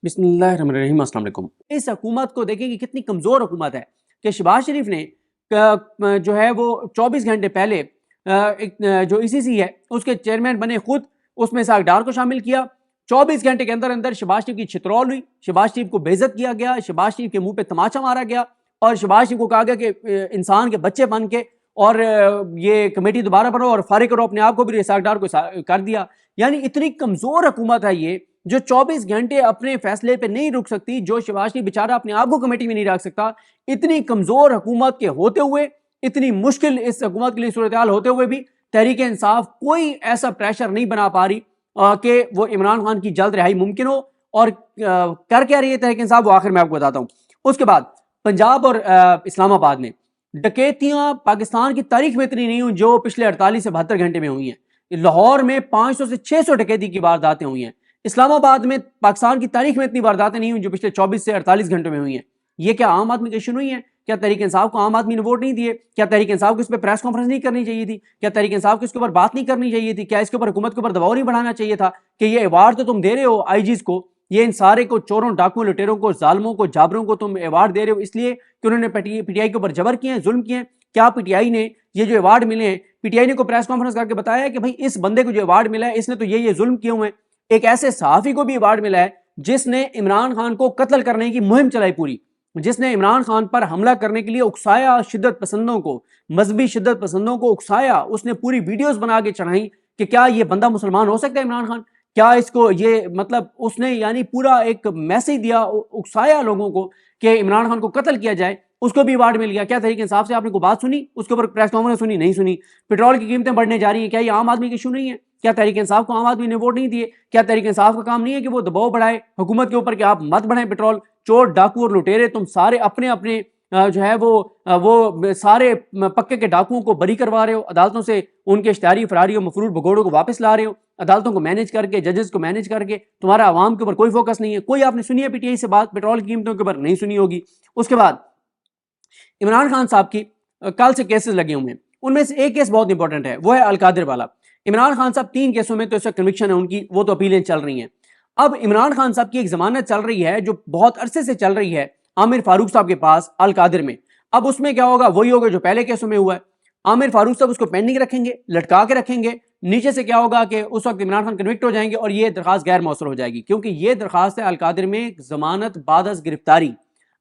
बिस्मिल्लाहिर्रहमानिर्रहीम, अस्सलाम वालेकुम। इस हुकूमत को देखें कि कितनी कमज़ोर हुकूमत है कि शहबाज शरीफ ने जो है वो 24 घंटे पहले एक जो ईसीसी है उसके चेयरमैन बने खुद, उसमें इसाक डार को शामिल किया। 24 घंटे के अंदर अंदर शहबाज शरीफ की छितरौल हुई, शहबाज शरीफ को बेइज्जत किया गया, शहबाज शरीफ के मुंह पे तमाचा मारा गया और शहबाज शरीफ को कहा गया कि इंसान के बच्चे बन के और ये कमेटी दोबारा बनाओ और फारिग करो अपने आप को भी। इसाक डार को कर दिया। यानी इतनी कमज़ोर हुकूमत है ये जो 24 घंटे अपने फैसले पे नहीं रुक सकती, जो शहबाज शरीफ बेचारा अपने आप को कमेटी में नहीं रख सकता। इतनी कमजोर हुकूमत के होते हुए, इतनी मुश्किल इस हुकूमत के लिए सूरत हाल होते हुए भी तहरीक इंसाफ कोई ऐसा प्रेशर नहीं बना पा रही कि वो इमरान खान की जल्द रिहाई मुमकिन हो। और कर क्या रही है तहरीक इंसाफ, वो आखिर में आपको बताता हूँ। उसके बाद पंजाब और इस्लामाबाद में डकैतियां पाकिस्तान की तारीख में इतनी नहीं हुई जो पिछले 48 से 72 घंटे में हुई हैं। लाहौर में 500 से 600 डकैती की वारदातें हुई हैं। इस्लामाबाद में पाकिस्तान की तारीख में इतनी वारदातें नहीं हुई जो पिछले 24 से 48 घंटों में हुई हैं। ये क्या आम आदमी की इशू नहीं है? क्या तहरीक इंसाफ को आम आदमी ने वोट नहीं दिए? क्या तहरीक इंसाफ को इस पर प्रेस कॉन्फ्रेंस नहीं करनी चाहिए थी? क्या तहरीक इंसाफ को इसके ऊपर बात नहीं करनी चाहिए थी? क्या इसके ऊपर हुकूमत के ऊपर दबाव नहीं बढ़ाना चाहिए था कि ये अवार्ड तो तुम दे रहे हो आईजीज को, ये इन सारे को चोरों, डाकुओं, लुटेरों को, जालमों को, जाबरों को तुम अवार्ड दे रहे हो इसलिए कि उन्होंने पीटीआई के ऊपर जबर किए हैं, जुल्म किए हैं? क्या पीटीआई ने ये जो अवार्ड मिले हैं, पीटीआई ने को प्रेस कॉन्फ्रेंस करके बताया है कि भाई इस बंदे को जो अवार्ड मिला है इसने तो ये जुल्म किए हुए हैं? एक ऐसे सहाफी को भी अवार्ड मिला है जिसने इमरान खान को कत्ल करने की मुहिम चलाई पूरी, जिसने इमरान खान पर हमला करने के लिए उकसाया, शिद्दत पसंदों को, मजहबी शिद्दत पसंदों को उकसाया। उसने पूरी वीडियोस बना के चढ़ाई कि क्या ये बंदा मुसलमान हो सकता है इमरान खान, क्या इसको ये मतलब उसने यानी पूरा एक मैसेज दिया, उकसाया लोगों को कि इमरान खान को कत्ल किया जाए। उसको भी अवार्ड मिल गया। क्या तरीके इंसाफ से आपने को बात सुनी? उसके ऊपर प्रेस कॉन्फ्रेंस सुनी? नहीं सुनी। पेट्रोल की कीमतें बढ़ने जा रही है, क्या ये आम आदमी की इशू नहीं है? क्या तहरीक इंसाफ को आम आदमी ने वोट नहीं दिए? क्या तहरीक इंसाफ का काम नहीं है कि वो दबाव बढ़ाए हुकूमत के ऊपर कि आप मत बढ़ाएं पेट्रोल? चोर, डाकू और लुटेरे तुम सारे अपने अपने जो है वो सारे पक्के के डाकुओं को बरी करवा रहे हो, अदालतों से उनके इश्तिहारी फरारियों, मफरूर भगोड़ों को वापस ला रहे हो, अदालतों को मैनेज करके, जजेस को मैनेज करके। तुम्हारा आवाम के ऊपर कोई फोकस नहीं है। कोई आपने सुनी है पीटीआई से बात पेट्रोल की कीमतों के ऊपर? नहीं सुनी होगी। उसके बाद इमरान खान साहब की कल से केसेस लगे हुए हैं, उनमें से एक केस बहुत इंपॉर्टेंट है, वो है अलकादिर वाला। इमरान खान साहब 3 केसों में तो इसका कन्विक्शन है उनकी, वो तो अपीलें चल रही हैं। अब इमरान खान साहब की एक जमानत चल रही है जो बहुत अरसे से चल रही है आमिर फारूक साहब के पास अलकादिर में। अब उसमें क्या होगा? वही होगा जो पहले केसों में हुआ है। आमिर फारूक साहब उसको पेंडिंग रखेंगे, लटका के रखेंगे। नीचे से क्या होगा कि उस वक्त इमरान खान कन्विक्ट हो जाएंगे और ये दरखास्त गैर मौसर हो जाएगी, क्योंकि ये दरखास्त है अलकादिर में जमानत बाद अज़ गिरफ्तारी।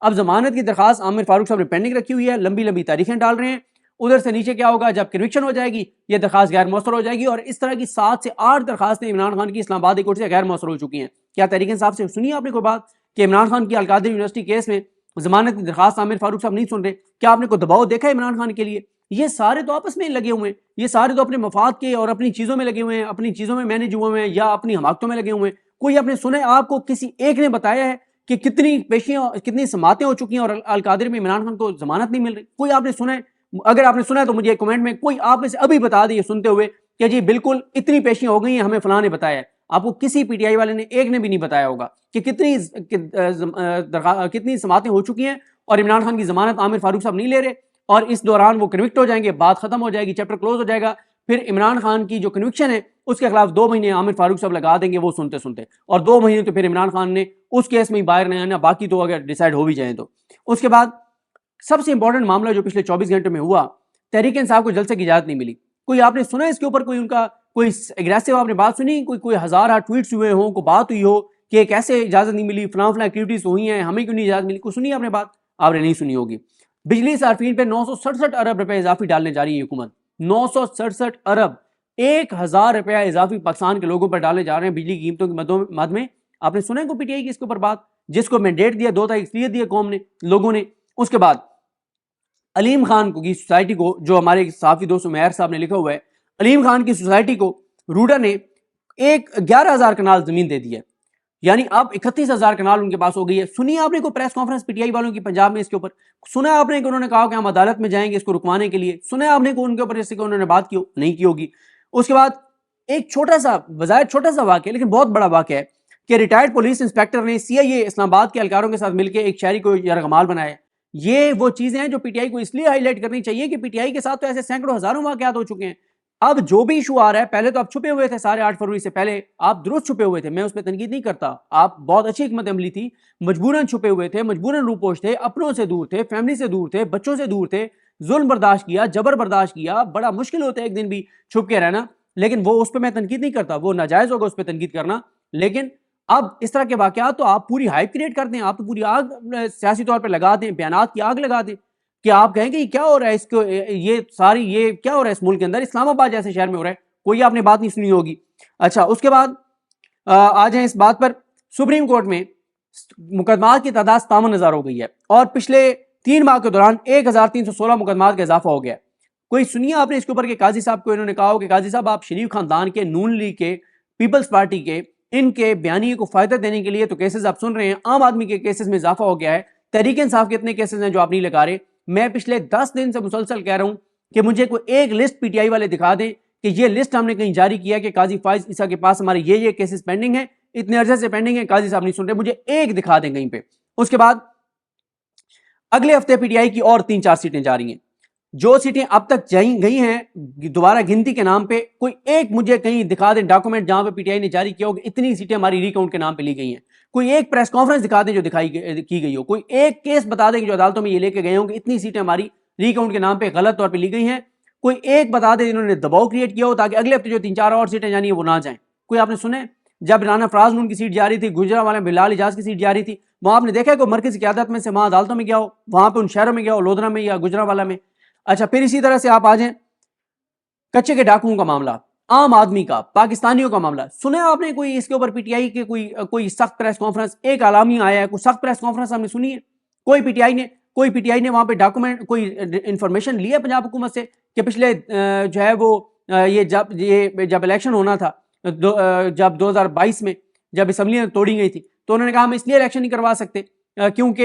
अब जमानत की दरखास्त आमिर फारूक साहब ने पेंडिंग रखी हुई है, लंबी लंबी तारीखें डाल रहे हैं। उधर से नीचे क्या होगा? जब कन्विक्शन हो जाएगी ये दरखास्त गैर मौसर हो जाएगी। और इस तरह की 7 से 8 दरखास्तें इमरान खान की इस्लामाबाद कोर्ट से गैर मौसर हो चुकी हैं। क्या तहरीक इंसाफ से सुनिए आपने कोई बात कि इमरान खान की अलकादिर यूनिवर्सिटी केस में जमानत की दरखास्त आमिर फारूक साहब नहीं सुन रहे? क्या आपने को दबाव देखा है इमरान खान के लिए? ये सारे तो आपस में लगे हुए हैं, ये सारे तो अपने मफाद के और अपनी चीजों में लगे हुए हैं, अपनी चीजों में मैनेज हुए हैं या अपनी हमाकतों में लगे हुए हैं। कोई आपने सुना है? आपको किसी एक ने बताया है कि कितनी पेशियां, कितनी समातें हो चुकी हैं और अलकादिर में इमरान खान को जमानत नहीं मिल रही? कोई आपने सुना है? अगर आपने सुना है तो मुझे कमेंट में कोई आप में से अभी बता दिए सुनते हुए कि जी बिल्कुल इतनी पेशियां हो गई हैं, हमें फलां ने बताया है। आपको किसी पीटीआई वाले ने एक ने भी नहीं बताया होगा कि कितनी समातें हो चुकी हैं और इमरान खान की जमानत आमिर फारूक साहब नहीं ले रहे और इस दौरान वो कन्विक्ट हो जाएंगे, बात खत्म हो जाएगी, चैप्टर क्लोज हो जाएगा। फिर इमरान खान की जो कन्विक्शन है उसके खिलाफ 2 महीने आमिर फारूक साहब लगा देंगे वो सुनते सुनते, और 2 महीने तो फिर इमरान खान ने उस केस में ही बाहर नहीं आना, बाकी तो अगर डिसाइड हो भी जाए तो। उसके बाद सबसे इंपॉर्टेंट मामला जो पिछले 24 घंटे में हुआ, तहरीक इंसाफ को जलसे की इजाजत नहीं मिली। कोई आपने सुना इसके ऊपर? कोई उनका कोई एग्रेसिव आपने बात सुनी? कोई हजार ट्वीट्स हुए हो, कोई बात हुई हो कि कैसे इजाजत नहीं मिली, फलां एक्टिविटीज हुई हैं, हमें क्यों नहीं इजाजत मिली? कोई सुनी आपने बात? आपने नहीं सुनी होगी। बिजली सार्फिन पे 967 अरब रुपए इजाफी डालने जा रही है हुकूमत। 967 अरब, 1000 रुपया इजाफी पाकिस्तान के लोगों पर डालने जा रहे हैं बिजली की कीमतों के मद में। आपने सुना है को पीटीआई की इसके ऊपर बात, जिसको मैंडेट दिया 2 तारीख इसलिए दिया कौम ने, लोगों ने। उसके बाद अलीम खान की सोसाइटी को, जो हमारे साफी दोस्त उमैर साहब ने लिखा हुआ है, अलीम खान की सोसाइटी को रूडा ने 11,000 कनाल जमीन दे दी है, यानी अब 31,000 कनाल उनके पास हो गई है। सुनिए आपने को प्रेस कॉन्फ्रेंस पीटीआई वालों की पंजाब में इसके ऊपर? सुना आपने कि उन्होंने कहा कि हम अदालत में जाएंगे इसको रुकवाने के लिए? सुना आपने को उनके ऊपर जैसे कि उन्होंने बात की नहीं की होगी? उसके बाद एक छोटा सा, बजाय छोटा सा वाक्य लेकिन बहुत बड़ा वाक्य है कि रिटायर्ड पुलिस इंस्पेक्टर ने सीआईए इस्लामाबाद के एहलकारों के साथ मिलकर एक शहरी को यरगमाल बनाया। ये वो चीजें हैं जो पीटीआई को इसलिए हाईलाइट करनी चाहिए कि पीटीआई के साथ तो ऐसे सैकड़ों हजारों वाकयात हो चुके हैं। अब जो भी इशू आ रहा है, पहले तो आप छुपे हुए थे सारे 8 फरवरी से पहले, आप दुरुस्त छुपे हुए थे, मैं उस पर तनकीद नहीं करता, आप बहुत अच्छी हिकमत अमली थी, मजबूरन छुपे हुए थे, मजबूरन रूपोश थे, अपनों से दूर थे, फैमिली से दूर थे, बच्चों से दूर थे, जुल्म बर्दाश्त किया, जबर बर्दाश्त किया, बड़ा मुश्किल होता है एक दिन भी छुप के रहना, लेकिन वो उस पर मैं तनकीद नहीं करता, वो नाजायज होगा उस पर तनकीद करना। लेकिन अब इस तरह के वाकयात तो आप पूरी हाइप क्रिएट कर दें, आप तो पूरी आग सियासी तौर पर लगा दें, बयानात की आग लगा दें कि आप कहेंगे ये क्या हो रहा है, इसको ये सारी ये क्या हो रहा है इस मुल्क के अंदर, इस्लामाबाद जैसे शहर में हो रहा है, कोई आपने बात नहीं सुनी होगी। अच्छा, उसके बाद आ जाए इस बात पर, सुप्रीम कोर्ट में मुकदमात की तादाद 57,000 हो गई है और पिछले 3 माह के दौरान 1,316 मुकदमात का इजाफा हो गया है। कोई सुनिए आपने इसके ऊपर कि काजी साहब को इन्होंने कहा हो कि काजी साहब आप शरीफ खानदान के, नून लीग के, पीपल्स पार्टी के, इनके बयानी को फायदा देने के लिए तो केसेस आप सुन रहे हैं, आम आदमी के केसेस में इजाफा हो गया है, तहरीक इंसाफ के इतने केसेस हैं जो आप नहीं लगा रहे। मैं पिछले 10 दिन से मुसलसल कह रहा हूं कि मुझे कोई एक लिस्ट पीटीआई वाले दिखा दें कि ये लिस्ट हमने कहीं जारी किया कि काजी फाइज ईसा के पास हमारे ये केसेस पेंडिंग है, इतने अर्जे से पेंडिंग है, काजी साहब नहीं सुन रहे, मुझे एक दिखा दें कहीं पे। उसके बाद अगले हफ्ते पीटीआई की और 3-4 सीटें जा रही हैं, जो सीटें अब तक गई हैं दोबारा गिनती के नाम पे, कोई एक मुझे कहीं दिखा दें डॉक्यूमेंट जहां पे पीटीआई ने जारी किया हो कि इतनी सीटें हमारी रिकाउंट के नाम पे ली गई हैं, कोई एक प्रेस कॉन्फ्रेंस दिखा दें जो की गई हो, कोई एक केस बता दें जो अदालतों में ये लेके गए हों कि इतनी सीटें हमारी रिकाउंट के नाम पे गलत तौर पर ली गई हैं, कोई एक बता दें जिन्होंने दबाव क्रिएट किया हो ताकि अगले हफ्ते जो 3-4 और सीटें जानी है वो ना जाए। कोई आपने सुने? जब राना फराज नून की सीट जा रही थी, गुजरांवाला बिलाल इजाज की सीट जा रही थी, वहां आपने देखा है कि मरकज की क़यादत में से वहां अदालतों में गया हो, वहां पे उन शहरों में गया हो, लोधरा में या गुजरांवाला में। अच्छा, फिर इसी तरह से आप आ जाएं कच्चे के डाकुओं का मामला, आम आदमी का, पाकिस्तानियों का मामला, सुने आपने कोई इसके ऊपर पीटीआई के कोई सख्त प्रेस कॉन्फ्रेंस, एक आलामी आया है, कोई सख्त प्रेस कॉन्फ्रेंस हमने सुनी है? कोई पीटीआई ने वहां पे डॉक्यूमेंट कोई इंफॉर्मेशन लिया पंजाब हुकूमत से कि पिछले जो है वो जब इलेक्शन होना था, जब 2022 में जब असम्बलियां तोड़ी गई थी, तो उन्होंने कहा हम इसलिए इलेक्शन नहीं करवा सकते क्योंकि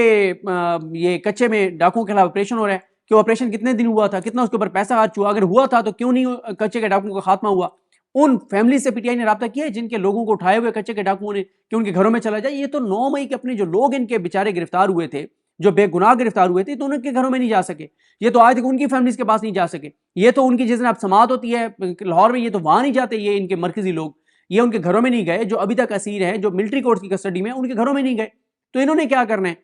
ये कच्चे में डाकुओं के खिलाफ ऑपरेशन हो रहा है, कि ऑपरेशन कितने दिन हुआ था, कितना उसके ऊपर पैसा खर्च हुआ, अगर हुआ था तो क्यों नहीं कच्चे के डाकुओं का खात्मा हुआ। उन फैमिली से पीटीआई ने रब्ता किया है जिनके लोगों को उठाए हुए कच्चे के डाकुओं ने कि उनके घरों में चला जाए। ये तो 9 मई के अपने जो लोग इनके बेचारे गिरफ्तार हुए थे, जो बेगुनाह गिरफ्तार हुए थे, तो उनके घरों में नहीं जा सके, ये तो आज तक उनकी फैमिलीज के पास नहीं जा सके, ये तो उनकी जिस दिन अब समात होती है लाहौर में, ये तो वहां नहीं जाते, ये इनके मरकजी लोग, ये उनके घरों में नहीं गए, जो अभी तक असीर हैं, जो मिलिट्री कोर्ट की कस्टडी में, उनके घरों में नहीं गए। तो इन्होंने क्या करना है?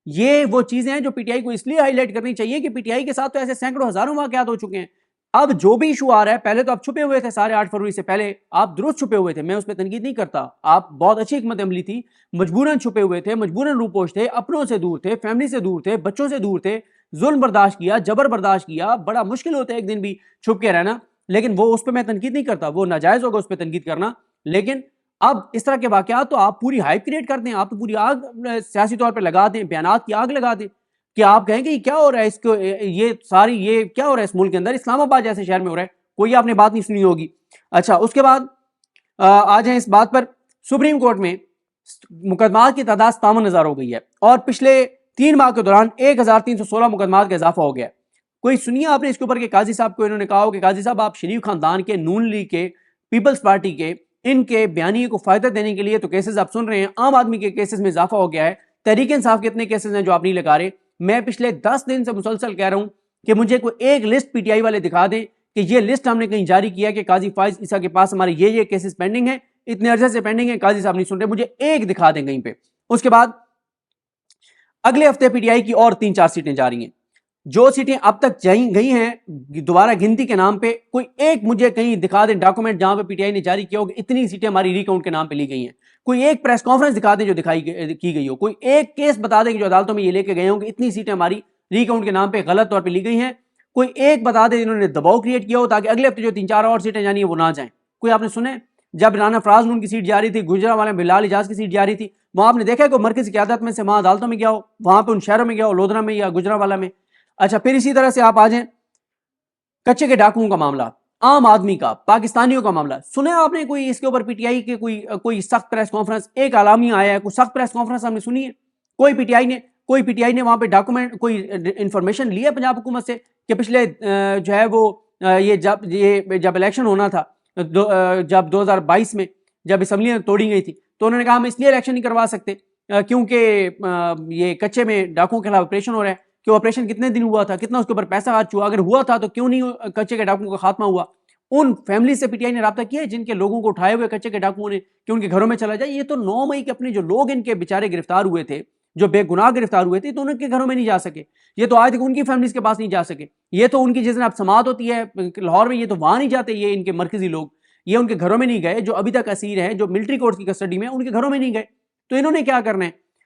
ये वो चीजें हैं जो पीटीआई को इसलिए हाईलाइट करनी चाहिए कि पीटीआई के साथ तो ऐसे सैकड़ों हजारों वाकयात हो चुके हैं। अब जो भी इशू आ रहा है, पहले तो आप छुपे हुए थे सारे 8 फरवरी से पहले, आप दुरुस्त छुपे हुए थे, मैं उस पर तनकीद नहीं करता, आप बहुत अच्छी हिकमत अमली थी, मजबूरन छुपे हुए थे, मजबूरन रूपोश थे, अपनों से दूर थे, फैमिली से दूर थे, बच्चों से दूर थे, जुल्म बर्दाश्त किया, जबर बर्दाश्त किया, बड़ा मुश्किल होता है एक दिन भी छुप के रहना, लेकिन वो उस पर मैं तनकीद नहीं करता, वो नाजायज होगा उस पर तनकीद करना। लेकिन अब इस तरह के वाकयात तो आप पूरी हाइप क्रिएट कर दें, आप तो पूरी आग सियासी तौर पर लगा दें, बयानात की आग लगा दें कि आप कहेंगे ये क्या हो रहा है, इसको ये सारी ये क्या हो रहा है इस मुल्क के अंदर, इस्लामाबाद जैसे शहर में हो रहा है, कोई आपने बात नहीं सुनी होगी। अच्छा, उसके बाद आ जाए इस बात पर, सुप्रीम कोर्ट में मुकदमात की तादाद 57,000 हो गई है और पिछले 3 माह के दौरान 1,316 मुकदमात का इजाफा हो गया है। कोई सुनिए आपने इसके ऊपर कि काजी साहब को इन्होंने कहा हो कि काजी साहब आप शरीफ खानदान के, नून लीग के, पीपल्स पार्टी के, इनके बयानी को फायदा देने के लिए तो केसेस आप सुन रहे हैं, आम आदमी के केसेस में इजाफा हो गया है, तहरीक इंसाफ के इतने केसेस हैं जो आप नहीं लगा रहे। मैं पिछले 10 दिन से मुसलसल कह रहा हूं कि मुझे कोई एक लिस्ट पीटीआई वाले दिखा दें कि ये लिस्ट हमने कहीं जारी किया कि काजी फाइज ईसा के पास हमारे ये केसेस पेंडिंग है, इतने अर्जे से पेंडिंग है, काजी साहब नहीं सुन रहे, मुझे एक दिखा दें कहीं पे। उसके बाद अगले हफ्ते पीटीआई की और 3-4 सीटें जा रही हैं, जो सीटें अब तक गई हैं दोबारा गिनती के नाम पे, कोई एक मुझे कहीं दिखा दें डॉक्यूमेंट जहां पे पीटीआई ने जारी किया हो कि इतनी सीटें हमारी रिकाउंट के नाम पे ली गई हैं, कोई एक प्रेस कॉन्फ्रेंस दिखा दें जो की गई हो, कोई एक केस बता दें जो अदालतों में ये लेके गए हों कि इतनी सीटें हमारी रिकाउंट के नाम पे गलत तौर पर ली गई हैं, कोई एक बता दें जिन्होंने दबाव क्रिएट किया हो ताकि अगले हफ्ते जो 3-4 और सीटें जानी है वो ना जाए। कोई आपने सुने? जब राना फराज नून की सीट जा रही थी, गुजरांवाला बिलाल इजाज की सीट जा रही थी, वहां आपने देखा कि मरकज की क़यादत में से वहां अदालतों में गया हो, वहां पे उन शहरों में गया हो, लोधरा में या गुजरांवाला में। अच्छा, फिर इसी तरह से आप आ जाएं कच्चे के डाकुओं का मामला, आम आदमी का, पाकिस्तानियों का मामला, सुने आपने कोई इसके ऊपर पीटीआई के कोई सख्त प्रेस कॉन्फ्रेंस, एक आलामी आया है, कोई सख्त प्रेस कॉन्फ्रेंस हमने सुनी है? कोई पीटीआई ने वहां पे डॉक्यूमेंट कोई इंफॉर्मेशन लिया पंजाब हुकूमत से कि पिछले जो है वो जब इलेक्शन होना था, जब 2022 में जब असम्बलियां तोड़ी गई थी, तो उन्होंने कहा हम इसलिए इलेक्शन नहीं करवा सकते क्योंकि ये कच्चे में डाकुओं के खिलाफ ऑपरेशन हो रहा है, कि ऑपरेशन कितने दिन हुआ था, कितना उसके ऊपर पैसा खर्च हुआ, अगर हुआ था तो क्यों नहीं कच्चे के डाकुओं का खात्मा हुआ। उन फैमिली से पीटीआई ने रब्ता किया है जिनके लोगों को उठाए हुए कच्चे के डाकुओं ने कि उनके घरों में चला जाए? ये तो 9 मई के अपने जो लोग इनके बेचारे गिरफ्तार हुए थे, जो बेगुनाह गिरफ्तार हुए थे, तो उनके घरों में नहीं जा सके। ये तो आज तक उनकी फैमिलीज के पास नहीं जा सके। ये तो उनकी जिस दिन अब समात होती है लाहौर में, ये तो वहां नहीं जाते, ये इनके मरकजी लोग, ये उनके घरों में नहीं गए। जो अभी तक असीर हैं, जो मिलिट्री कोर्ट की कस्टडी में, उनके घरों में नहीं गए। तो इन्होंने क्या करना है?